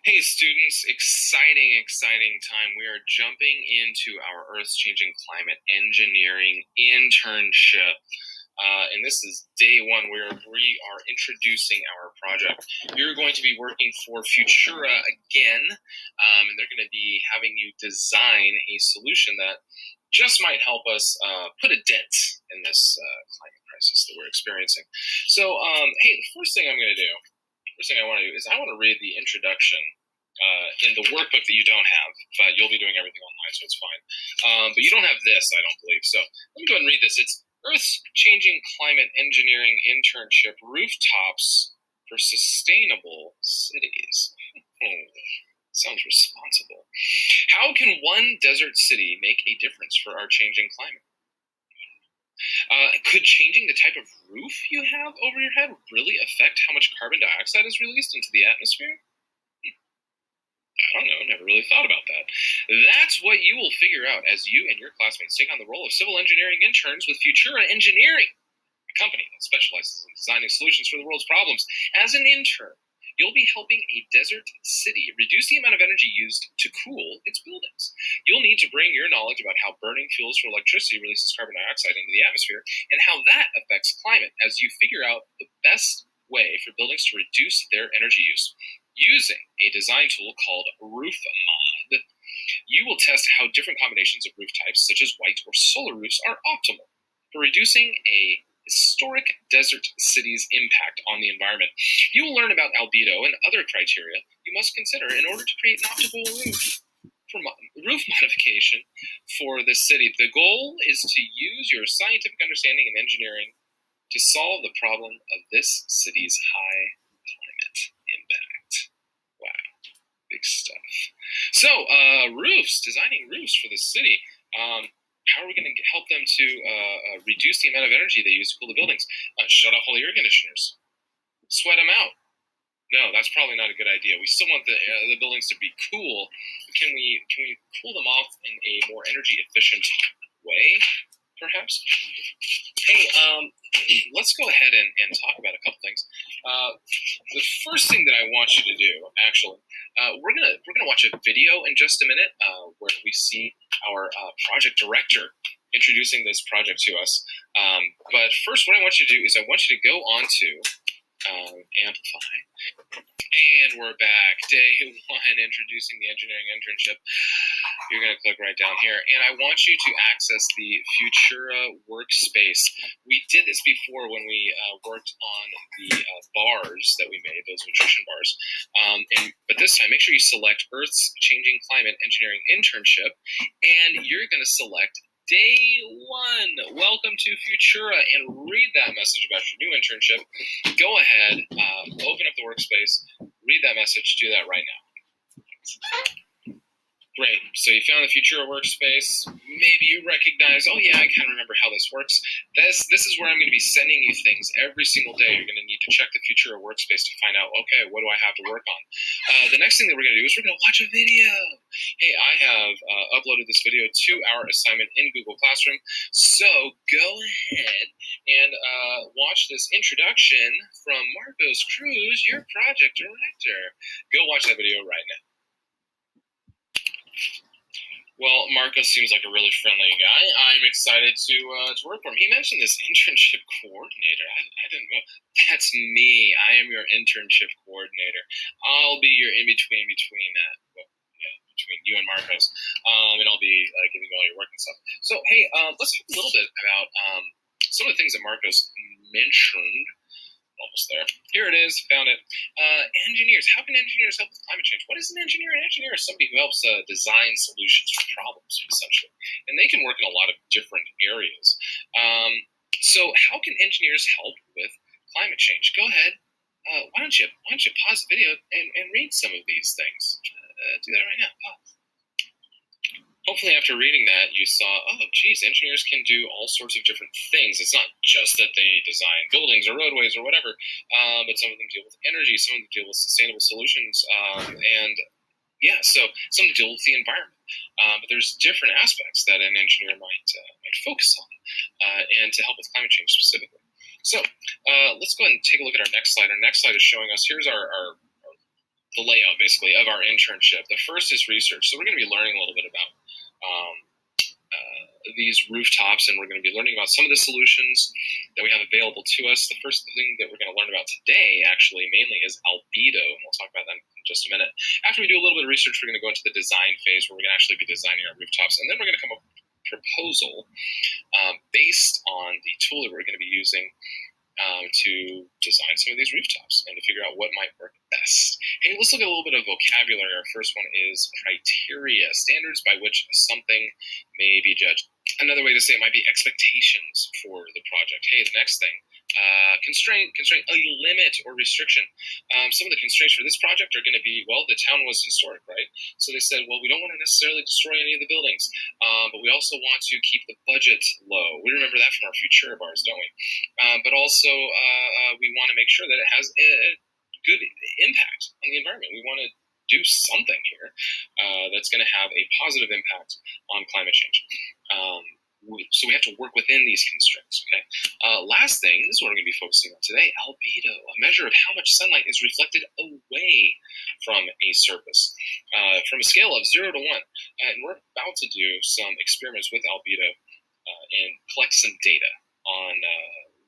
Hey students, exciting time. We are jumping into our Earth's Changing Climate Engineering internship. And this is day one where we are introducing our project. You're going to be working for Futura again, and they're going to be having you design a solution that just might help us put a dent in this climate crisis that we're experiencing. So, hey, the first thing I want to do is I want to read the introduction in the workbook that you don't have, but you'll be doing everything online, so it's fine. But you don't have this, I don't believe. So let me go ahead and read this. It's Earth's Changing Climate Engineering Internship Rooftops for Sustainable Cities. Sounds responsible. How can one desert city make a difference for our changing climate? Could changing the type of roof you have over your head really affect how much carbon dioxide is released into the atmosphere? I don't know, never really thought about that. That's what you will figure out as you and your classmates take on the role of civil engineering interns with Futura Engineering, a company that specializes in designing solutions for the world's problems. As an intern, you'll be helping a desert city reduce the amount of energy used to cool its buildings. You'll need to bring your knowledge about how burning fuels for electricity releases carbon dioxide into the atmosphere and how that affects climate as you figure out the best way for buildings to reduce their energy use. Using a design tool called RoofMod, you will test how different combinations of roof types, such as white or solar roofs, are optimal for reducing a historic desert city's impact on the environment. You will learn about albedo and other criteria you must consider in order to create an optimal roof modification for the city. The goal is to use your scientific understanding and engineering to solve the problem of this city's high climate impact. Wow, big stuff. So, designing roofs for the city. How are we going to help them to reduce the amount of energy they use to cool the buildings? Shut off all the air conditioners. Sweat them out. No, that's probably not a good idea. We still want the buildings to be cool. Can we cool them off in a more energy efficient way, perhaps? Hey, let's go ahead and talk about a couple things. The first thing that I want you to do, actually, we're gonna watch a video in just a minute where we see our project director introducing this project to us. But first, what I want you to do is I want you to go on to Amplify. And we're back. Day one, introducing the engineering internship. You're going to click right down here. And I want you to access the Futura Workspace. We did this before when we worked on the bars that we made, those nutrition bars. But this time, make sure you select Earth's Changing Climate Engineering Internship. And you're going to select Day one. Welcome to Futura, and read that message about your new internship. Go ahead, open up the workspace, read that message, do that right now. Great, so you found the Futura workspace. Maybe you recognize, oh yeah, I kind of remember how this works. This is where I'm going to be sending you things every single day. You're going to need to check the Futura workspace to find out, okay, what do I have to work on? The next thing that we're going to do is we're going to watch a video. Hey, I have uploaded this video to our assignment in Google Classroom, so go ahead and watch this introduction from Marcos Cruz, your project director. Go watch that video right now. Well, Marcos seems like a really friendly guy. I'm excited to work for him. He mentioned this internship coordinator. I didn't know. That's me. I am your internship coordinator. I'll be your in-between between you and Marcos. And I'll be giving you all your work and stuff. So, hey, let's talk a little bit about some of the things that Marcos mentioned. Almost there. Here it is. Found it. Engineers. How can engineers help with climate change? What is an engineer? An engineer is somebody who helps design solutions for problems, essentially. And they can work in a lot of different areas. So how can engineers help with climate change? Go ahead. Why don't you pause the video and read some of these things? Do that right now. Pause. Hopefully after reading that, you saw, oh, geez, engineers can do all sorts of different things. It's not just that they design buildings or roadways or whatever, but some of them deal with energy, some of them deal with sustainable solutions, and yeah, so some of them deal with the environment. But there's different aspects that an engineer might focus on, and to help with climate change specifically. So let's go ahead and take a look at our next slide. Our next slide is showing us, here's our the layout, basically, of our internship. The first is research. So we're going to be learning a little bit about these rooftops, and we're going to be learning about some of the solutions that we have available to us. The first thing that we're going to learn about today, actually, mainly is Albedo, and we'll talk about that in just a minute. After we do a little bit of research, we're going to go into the design phase, where we're going to actually be designing our rooftops, and then we're going to come up with a proposal based on the tool that we're going to be using to design some of these rooftops and to figure out what might work best. Hey, let's look at a little bit of vocabulary. Our first one is criteria, standards by which something may be judged. Another way to say it might be expectations for the project. Hey, the next thing, constraint, a limit or restriction. Some of the constraints for this project are going to be, well, the town was historic, right? So they said, well, we don't want to necessarily destroy any of the buildings, but we also want to keep the budget low. We remember that from our Futura bars, don't we? But also, we want to make sure that it has a good impact on the environment. We want to do something here that's going to have a positive impact on climate change. So we have to work within these constraints, okay? Last thing, this is what we're going to be focusing on today, albedo, a measure of how much sunlight is reflected away from a surface, from a scale of 0 to 1. And we're about to do some experiments with albedo and collect some data on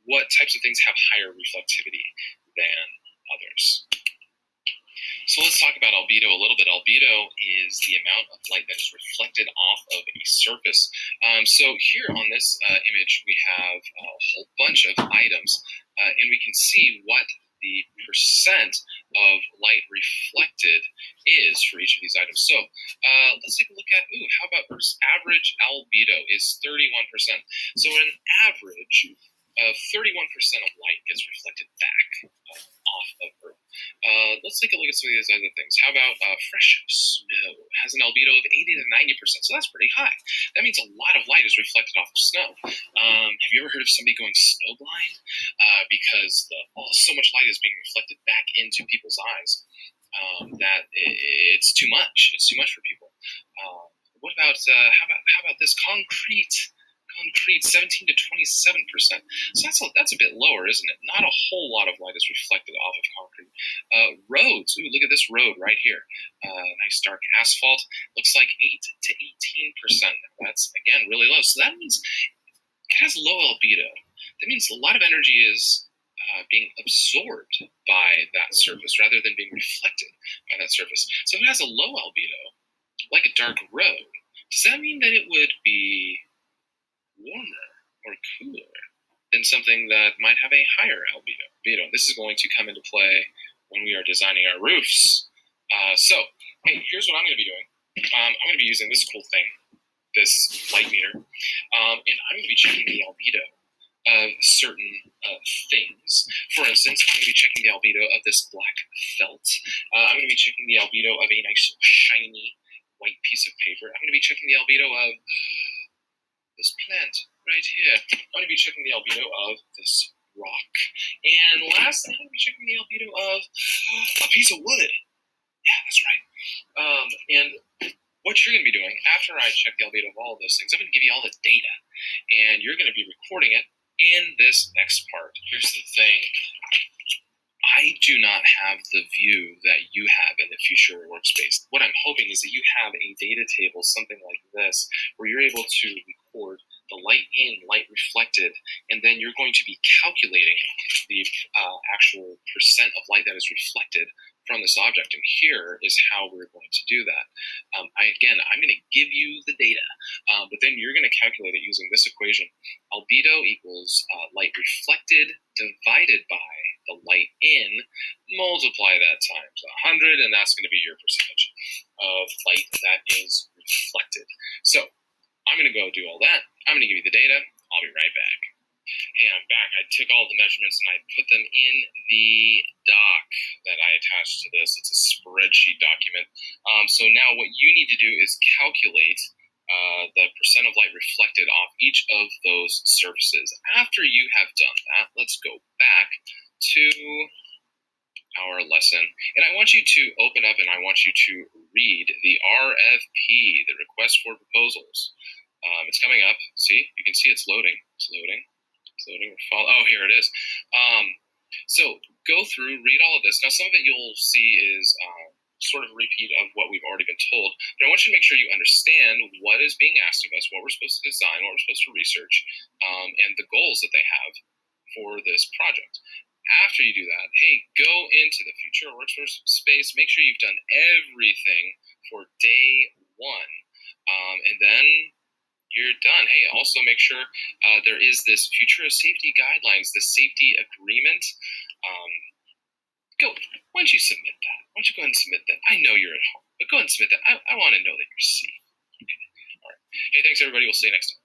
what types of things have higher reflectivity than others. So let's talk about albedo a little bit. Albedo is the amount of light that is reflected off of a surface. So here on this image, we have a whole bunch of items, and we can see what the percent of light reflected is for each of these items. So let's take a look at, how about average albedo is 31%. So an average of 31% of light gets reflected back off of Earth. Let's take a look at some of these other things. How about fresh snow? It has an albedo of 80 to 90%, so that's pretty high. That means a lot of light is reflected off of snow. Have you ever heard of somebody going snowblind? Because so much light is being reflected back into people's eyes that it's too much. It's too much for people. What about how about this concrete, 17 to 27%. So that's a bit lower, isn't it? Not a whole lot of light is reflected off of concrete. Roads. Look at this road right here. Nice dark asphalt. Looks like 8 to 18%. That's, again, really low. So that means it has low albedo. That means a lot of energy is being absorbed by that surface rather than being reflected by that surface. So if it has a low albedo, like a dark road, does that mean that it would be warmer or cooler than something that might have a higher albedo? This is going to come into play when we are designing our roofs. So, hey, here's what I'm going to be doing. I'm going to be using this cool thing, this light meter, and I'm going to be checking the albedo of certain things. For instance, I'm going to be checking the albedo of this black felt. I'm going to be checking the albedo of a nice shiny white piece of paper. I'm going to be checking the albedo of this plant right here. I'm going to be checking the albedo of this rock. And lastly, I'm going to be checking the albedo of a piece of wood. Yeah, that's right. And what you're going to be doing after I check the albedo of all of those things, I'm going to give you all the data. And you're going to be recording it in this next part. Here's the thing. I do not have the view that you have in the Futura Workspace. What I'm hoping is that you have a data table, something like this, where you're able to record the light in, light reflected, and then you're going to be calculating the actual percent of light that is reflected from this object. And here is how we're going to do that. I'm going to give you the data, but then you're going to calculate it using this equation. Albedo equals light reflected divided by the light in, multiply that times 100, and that's going to be your percentage of light that is reflected. So I'm going to go do all that. I'm going to give you the data. I'll be right back. Hey, I'm back. I took all the measurements and I put them in the doc that I attached to this. It's a spreadsheet document. So now what you need to do is calculate the percent of light reflected off each of those surfaces. After you have done that, let's go back to our lesson. And I want you to open up and I want you to read the RFP, the request for proposals. It's coming up. See, you can see it's loading. It's loading. Oh, here it is. So go through, read all of this. Now, some of it you'll see is sort of a repeat of what we've already been told, but I want you to make sure you understand what is being asked of us, what we're supposed to design, what we're supposed to research, and the goals that they have for this project. After you do that, hey, go into the future workspace, make sure you've done everything for day one, and then you're done. Hey, also make sure there is this future of safety guidelines, the safety agreement. Why don't you submit that? Why don't you go ahead and submit that? I know you're at home, but go ahead and submit that. I want to know that you're safe. Okay. All right. Hey, thanks everybody. We'll see you next time.